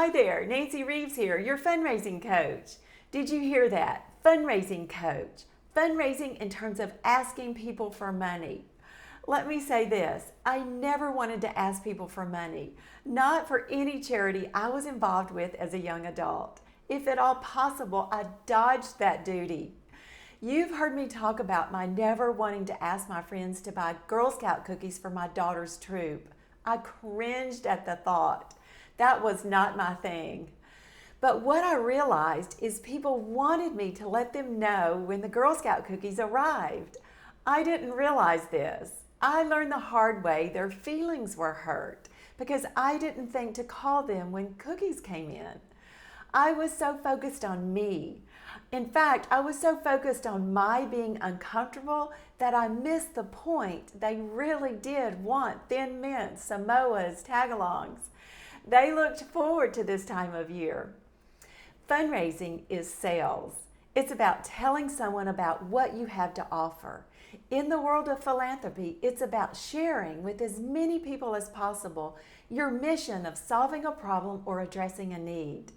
Hi there, Nancy Reeves here, your fundraising coach. Did you hear that? Fundraising coach. Fundraising in terms of asking people for money. Let me say this, I never wanted to ask people for money, not for any charity I was involved with as a young adult. If at all possible, I dodged that duty. You've heard me talk about my never wanting to ask my friends to buy Girl Scout cookies for my daughter's troop. I cringed at the thought. That was not my thing. But what I realized is people wanted me to let them know when the Girl Scout cookies arrived. I didn't realize this. I learned the hard way their feelings were hurt because I didn't think to call them when cookies came in. I was so focused on me. In fact, I was so focused on my being uncomfortable that I missed the point. They really did want Thin Mints, Samoas, tagalongs. They looked forward to this time of year. Fundraising is sales. It's about telling someone about what you have to offer. In the world of philanthropy, it's about sharing with as many people as possible your mission of solving a problem or addressing a need.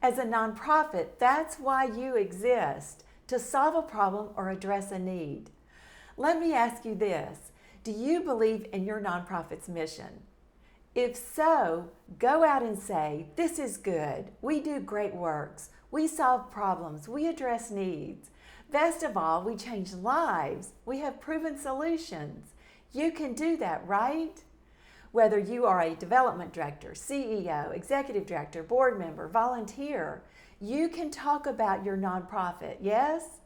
As a nonprofit, that's why you exist, to solve a problem or address a need. Let me ask you this, do you believe in your nonprofit's mission? If so, go out and say, this is good, we do great works, we solve problems, we address needs. Best of all, we change lives, we have proven solutions. You can do that, right? Whether you are a development director, CEO, executive director, board member, volunteer, you can talk about your nonprofit, yes?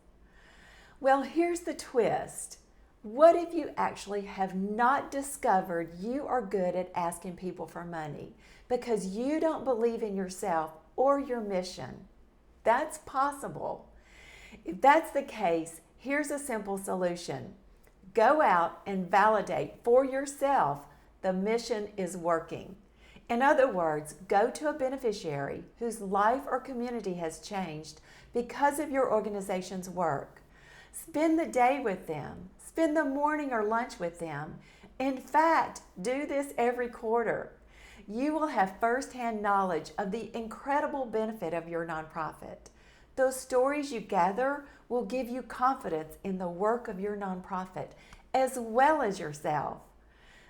Well, here's the twist. What if you actually have not discovered you are good at asking people for money because you don't believe in yourself or your mission? That's possible. If that's the case, here's a simple solution. Go out and validate for yourself the mission is working. In other words, go to a beneficiary whose life or community has changed because of your organization's work. Spend the day with them. Spend the morning or lunch with them. In fact, do this every quarter. You will have firsthand knowledge of the incredible benefit of your nonprofit. Those stories you gather will give you confidence in the work of your nonprofit as well as yourself.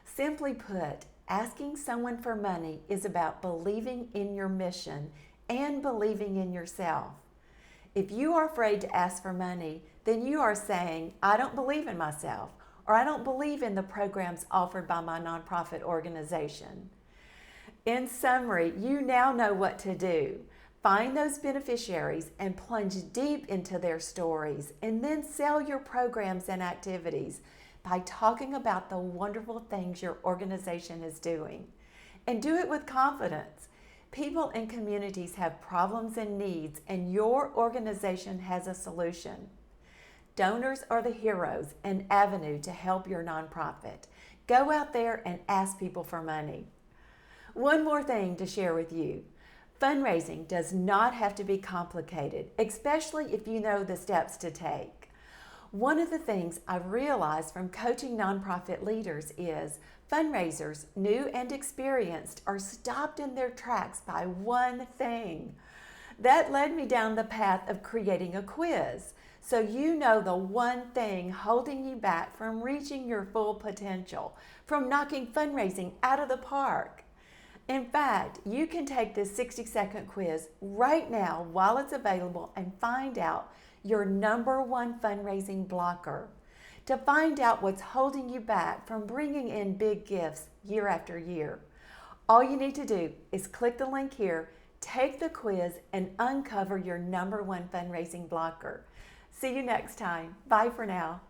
Simply put, asking someone for money is about believing in your mission and believing in yourself. If you are afraid to ask for money, then you are saying, I don't believe in myself, or I don't believe in the programs offered by my nonprofit organization. In summary, you now know what to do. Find those beneficiaries and plunge deep into their stories, and then sell your programs and activities by talking about the wonderful things your organization is doing. And do it with confidence. People in communities have problems and needs, and your organization has a solution. Donors are the heroes, an avenue to help your nonprofit. Go out there and ask people for money. One more thing to share with you. Fundraising does not have to be complicated, especially if you know the steps to take. One of the things I've realized from coaching nonprofit leaders is fundraisers, new and experienced, are stopped in their tracks by one thing. That led me down the path of creating a quiz, so you know the one thing holding you back from reaching your full potential, from knocking fundraising out of the park. In fact, you can take this 60-second quiz right now while it's available and find out your number one fundraising blocker. To find out what's holding you back from bringing in big gifts year after year. All you need to do is click the link here, take the quiz, and uncover your number one fundraising blocker. See you next time. Bye for now.